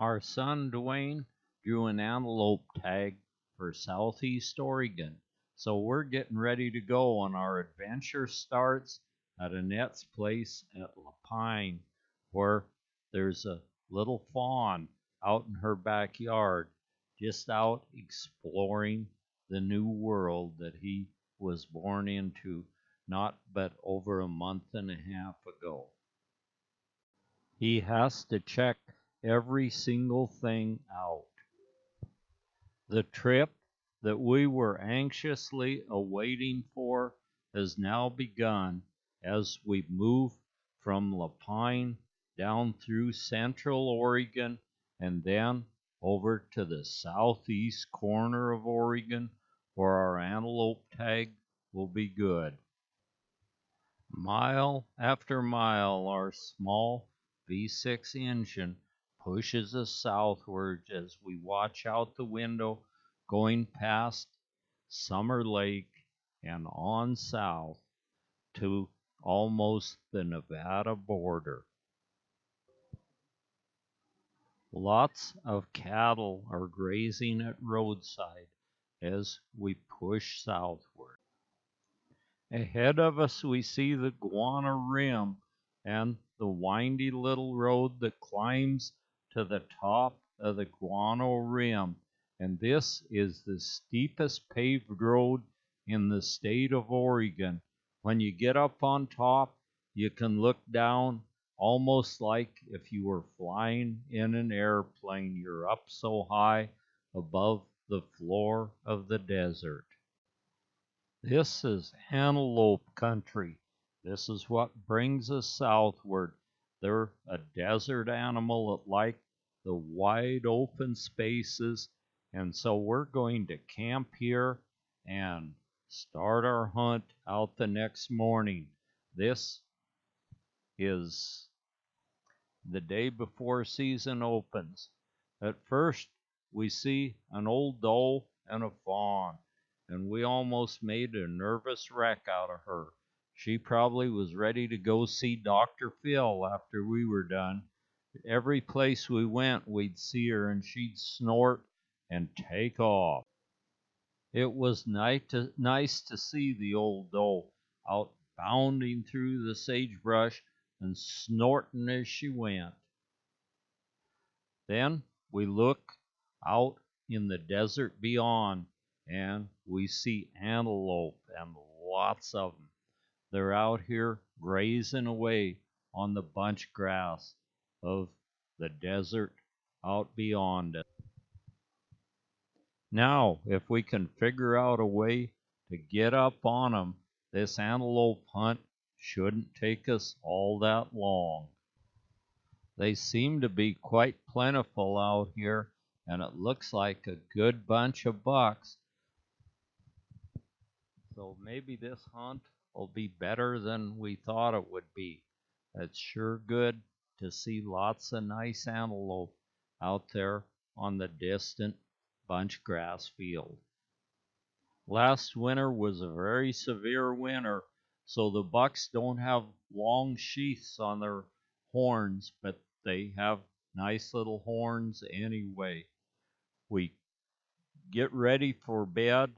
Our son Dwayne drew an antelope tag for Southeast Oregon, so we're getting ready to go, and our adventure starts at Annette's place at Lapine, where there's a little fawn out in her backyard, just out exploring the new world that he was born into not but over a month and a half ago. He has to check every single thing out. The trip that we were anxiously awaiting for has now begun as we move from Lapine down through central Oregon and then over to the southeast corner of Oregon where our antelope tag will be good. Mile after mile our small V6 engine pushes us southward as we watch out the window going past Summer Lake and on south to almost the Nevada border. Lots of cattle are grazing at roadside as we push southward. Ahead of us we see the Guana Rim and the windy little road that climbs to the top of the Guano Rim, and this is the steepest paved road in the state of Oregon. When you get up on top, you can look down almost like if you were flying in an airplane. You're up so high above the floor of the desert. This is antelope country. This is what brings us southward. They're a desert animal that like the wide open spaces, and so we're going to camp here and start our hunt out the next morning. This is the day before season opens. At first, we see an old doe and a fawn, and we almost made a nervous wreck out of her. She probably was ready to go see Dr. Phil after we were done. Every place we went, we'd see her, and she'd snort and take off. It was nice to see the old doe out bounding through the sagebrush and snorting as she went. Then we look out in the desert beyond, and we see antelope, and lots of them. They're out here grazing away on the bunch grass of the desert out beyond it. Now, if we can figure out a way to get up on them, this antelope hunt shouldn't take us all that long. They seem to be quite plentiful out here, and it looks like a good bunch of bucks. So maybe this hunt will be better than we thought it would be. It's sure good to see lots of nice antelope out there on the distant bunch grass field. Last winter was a very severe winter, so the bucks don't have long sheaths on their horns, but they have nice little horns anyway. We get ready for bed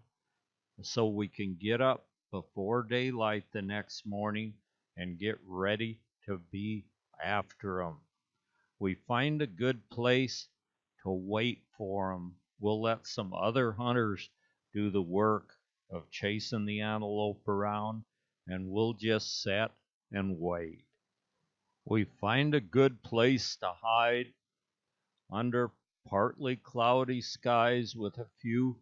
so we can get up before daylight the next morning and get ready to be after them. We find a good place to wait for them. We'll let some other hunters do the work of chasing the antelope around, and we'll just sit and wait. We find a good place to hide under partly cloudy skies with a few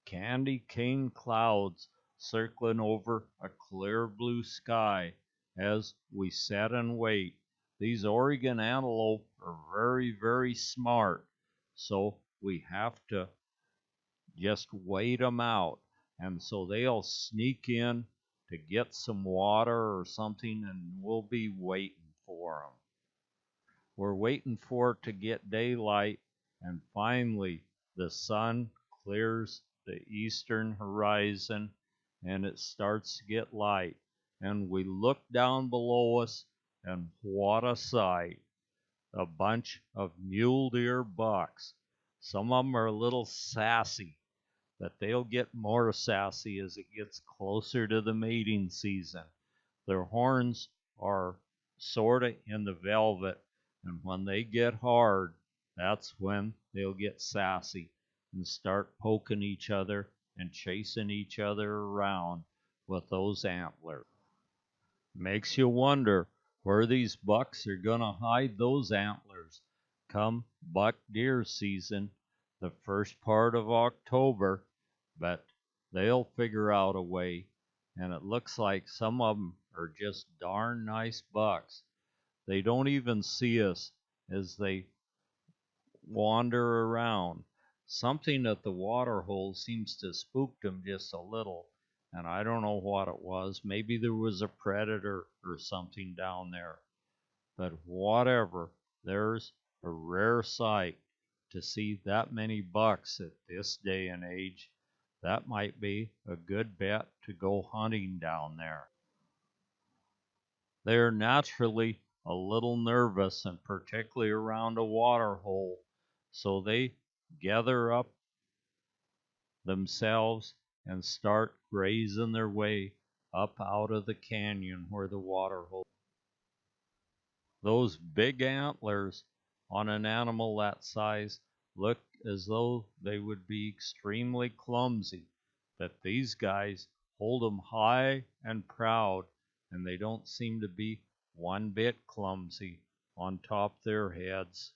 candy cane clouds circling over a clear blue sky as we sit and wait. These Oregon antelope are very, very smart, so we have to just wait them out. And so they'll sneak in to get some water or something, and we'll be waiting for them. We're waiting for it to get daylight, and finally the sun clears the eastern horizon and it starts to get light. And we look down below us, and what a sight! a bunch of mule deer bucks. Some of them are a little sassy, but they'll get more sassy as it gets closer to the mating season. Their horns are sort of in the velvet, and when they get hard, that's when they'll get sassy and start poking each other and chasing each other around with those antlers. Makes you wonder where these bucks are going to hide those antlers come buck deer season, the first part of October, but they'll figure out a way, and it looks like some of them are just darn nice bucks. They don't even see us as they wander around. Something at the water hole seems to spook them just a little, and I don't know what it was. Maybe there was a predator or something down there. But whatever, there's a rare sight to see that many bucks at this day and age. That might be a good bet to go hunting down there. They're naturally a little nervous, and particularly around a water hole, so they gather up themselves and start grazing their way up out of the canyon where the water hole. Those big antlers on an animal that size look as though they would be extremely clumsy, but these guys hold them high and proud, and they don't seem to be one bit clumsy on top their heads.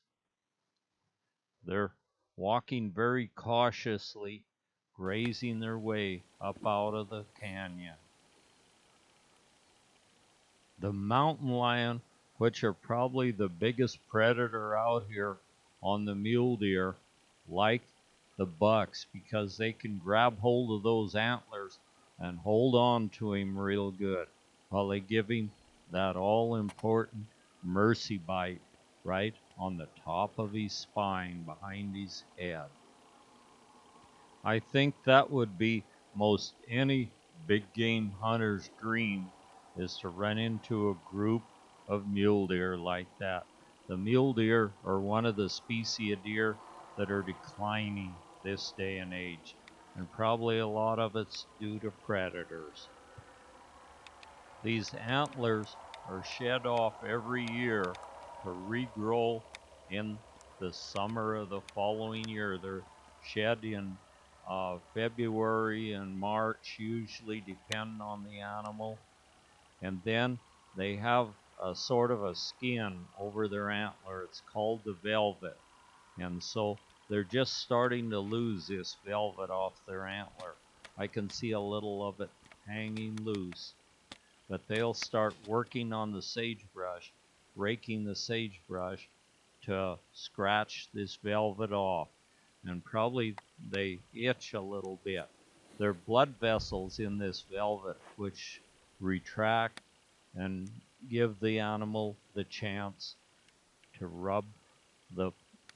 They're walking very cautiously, grazing their way up out of the canyon. The mountain lion, which are probably the biggest predator out here on the mule deer, like the bucks because they can grab hold of those antlers and hold on to him real good while they give him that all important mercy bite right on the top of his spine behind his head. I think that would be most any big game hunter's dream, is to run into a group of mule deer like that. The mule deer are one of the species of deer that are declining this day and age, and probably a lot of it's due to predators. These antlers are shed off every year to regrow in the summer of the following year. They're shed in February and March, usually, depending on the animal. And then they have a sort of a skin over their antler. It's called the velvet. And so they're just starting to lose this velvet off their antler. I can see a little of it hanging loose. But they'll start working on the sagebrush, raking the sagebrush to scratch this velvet off. And probably they itch a little bit. There are blood vessels in this velvet which retract and give the animal the chance to rub the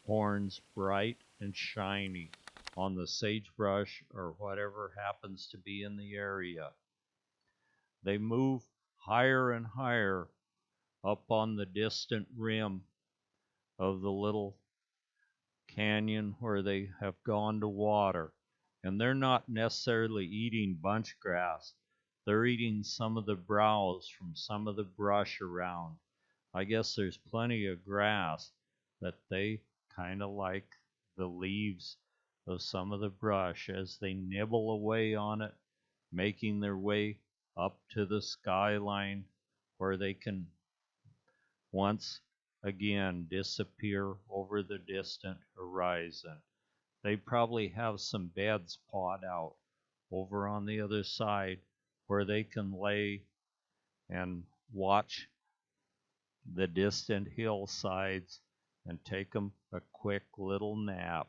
horns bright and shiny on the sagebrush or whatever happens to be in the area. They move higher and higher up on the distant rim of the little canyon where they have gone to water. And they're not necessarily eating bunch grass. They're eating some of the browse from some of the brush around. I guess there's plenty of grass, but they kind of like the leaves of some of the brush as they nibble away on it, making their way up to the skyline where they can once again disappear over the distant horizon. They probably have some beds pawed out over on the other side where they can lay and watch the distant hillsides and take them a quick little nap.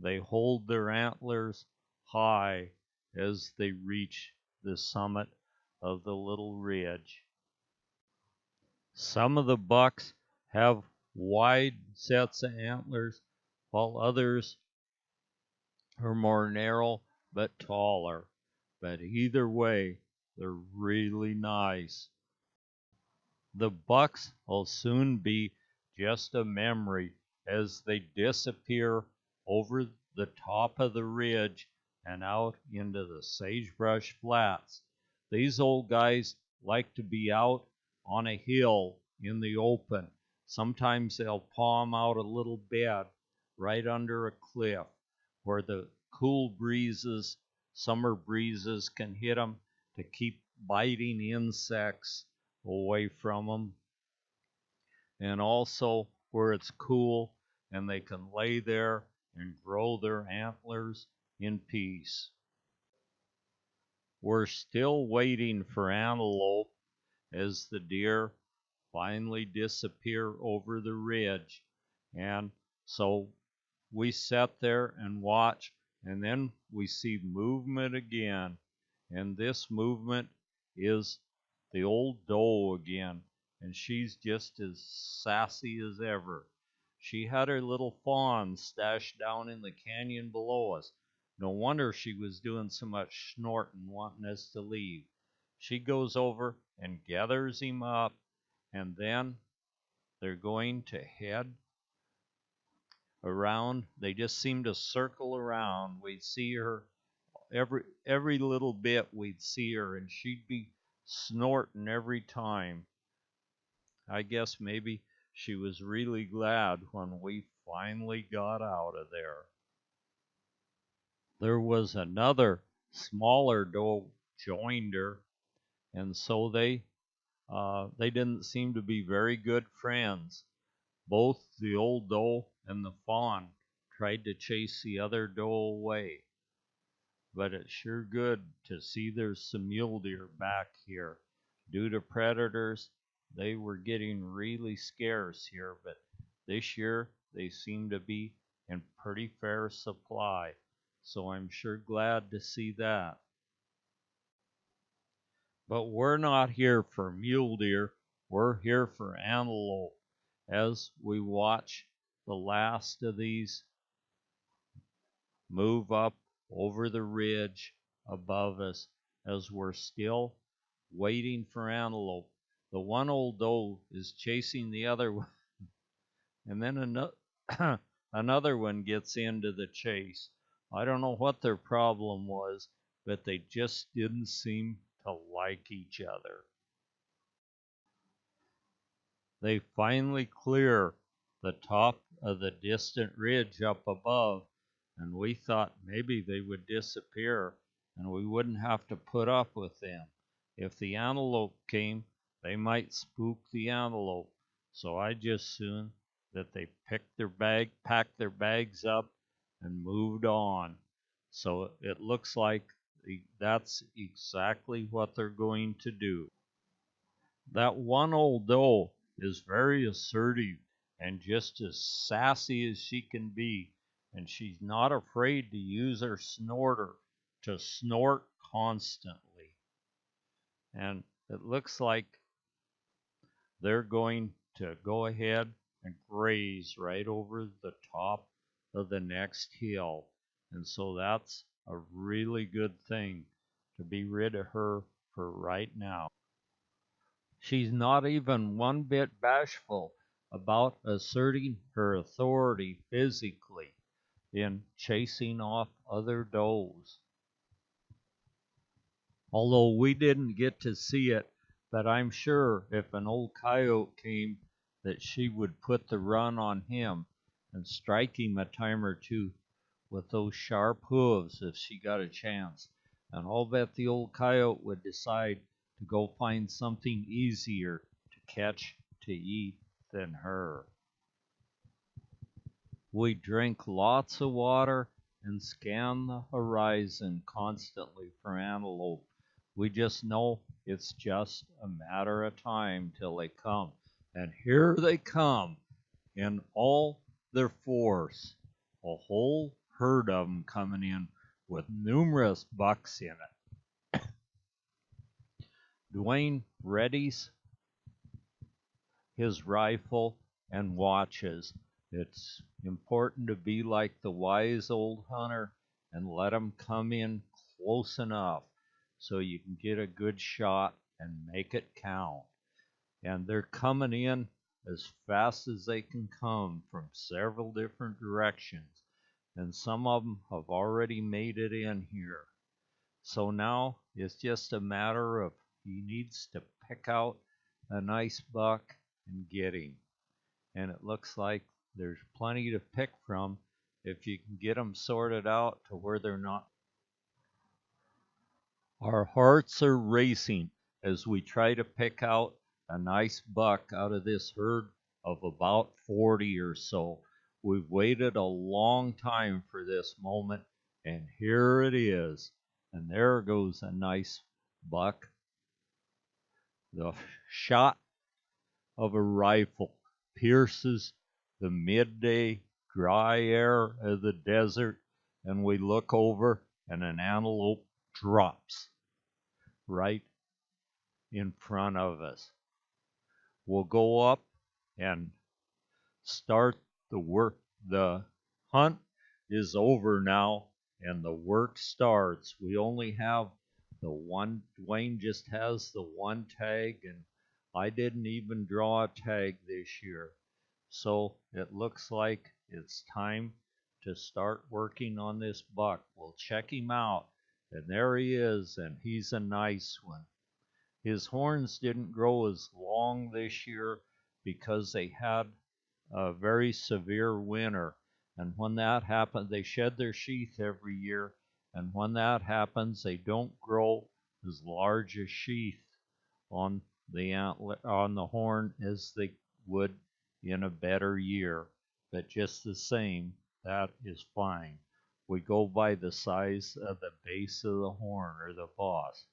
They hold their antlers high as they reach the summit of the little ridge. Some of the bucks have wide sets of antlers, while others are more narrow but taller. But either way, they're really nice. The bucks will soon be just a memory as they disappear over the top of the ridge and out into the sagebrush flats. These old guys like to be out on a hill in the open. Sometimes they'll palm out a little bed right under a cliff where the cool breezes, summer breezes, can hit them to keep biting insects away from them, and also where it's cool and they can lay there and grow their antlers in peace. We're still waiting for antelope as the deer finally disappear over the ridge, and so we sat there and watch, and then we see movement again, and this movement is the old doe again, and she's just as sassy as ever. She had her little fawn stashed down in the canyon below us. No wonder she was doing so much snorting, wanting us to leave. She goes over and gathers him up, and then they're going to head around. They just seem to circle around. We'd see her every little bit. We'd see her, and she'd be snorting every time. I guess maybe she was really glad when we finally got out of there. There was another smaller doe joined her, and so they didn't seem to be very good friends. Both the old doe and the fawn tried to chase the other doe away, but it's sure good to see there's some mule deer back here. Due to predators, they were getting really scarce here, but this year they seem to be in pretty fair supply, so I'm sure glad to see that. But we're not here for mule deer, we're here for antelope. As we watch the last of these move up over the ridge above us, as we're still waiting for antelope. The one old doe is chasing the other one, and then another one gets into the chase. I don't know what their problem was, but they just didn't seem to like each other. They finally clear the top of the distant ridge up above, and we thought maybe they would disappear and we wouldn't have to put up with them. If the antelope came, they might spook the antelope. So I just soon that they packed their bags up and moved on. So it looks like that's exactly what they're going to do. That one old doe is very assertive and just as sassy as she can be, and she's not afraid to use her snorter to snort constantly. And it looks like they're going to go ahead and graze right over the top of the next hill. And so that's a really good thing to be rid of her for right now. She's not even one bit bashful about asserting her authority physically in chasing off other does. Although we didn't get to see it, but I'm sure if an old coyote came that she would put the run on him and strike him a time or two with those sharp hooves if she got a chance. And I'll bet the old coyote would decide to go find something easier to catch to eat than her. We drink lots of water and scan the horizon constantly for antelope. We just know it's just a matter of time till they come. And here they come in all their force. A whole herd of them coming in with numerous bucks in it. Dwayne readies his rifle and watches. It's important to be like the wise old hunter and let them come in close enough so you can get a good shot and make it count. and they're coming in as fast as they can come from several different directions, and some of them have already made it in here. So now it's just a matter of he needs to pick out a nice buck and get him. And it looks like there's plenty to pick from if you can get them sorted out to where they're not. Our hearts are racing as we try to pick out a nice buck out of this herd of about 40 or so. We've waited a long time for this moment, and here it is. And there goes a nice buck. The shot of a rifle pierces the midday dry air of the desert, and we look over, and an antelope drops right in front of us. We'll go up and start the work. The hunt is over now, and the work starts. We only have the one. Dwayne just has the one tag, and I didn't even draw a tag this year. So it looks like it's time to start working on this buck. We'll check him out, and there he is, and he's a nice one. His horns didn't grow as long this year because they had a very severe winter. And when that happens, they shed their sheath every year. And when that happens, they don't grow as large a sheath on the horn as they would in a better year. But just the same, that is fine. We go by the size of the base of the horn or the boss.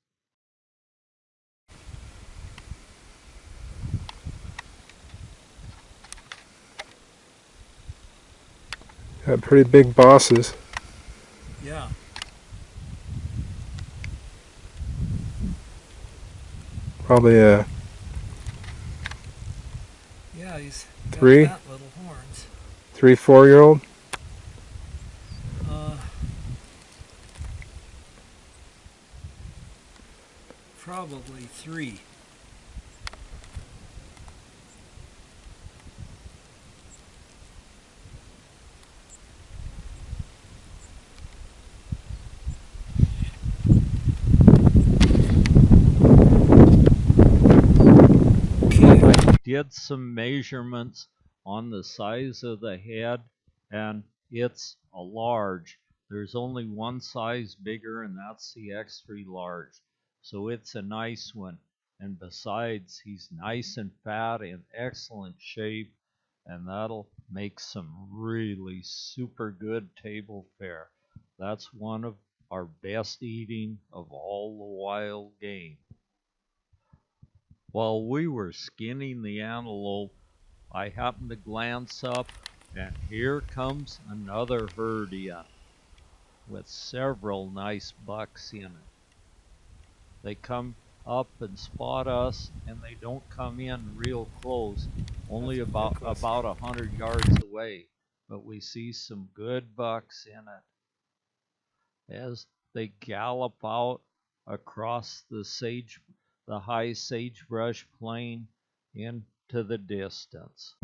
Got pretty big bosses. Yeah. Probably a Yeah, he's got Three? fat little horns. 3-4-year-old. Probably 3. I did some measurements on the size of the head, and it's a large. There's only one size bigger, and that's the X3 large. So it's a nice one. And besides, he's nice and fat in excellent shape, and that'll make some really super good table fare. That's one of our best eating of all the wild game. While we were skinning the antelope, I happened to glance up, and here comes another herd in with several nice bucks in it. They come up and spot us, and they don't come in real close, only about 100 yards away. But we see some good bucks in it as they gallop out across the high sagebrush plain into the distance.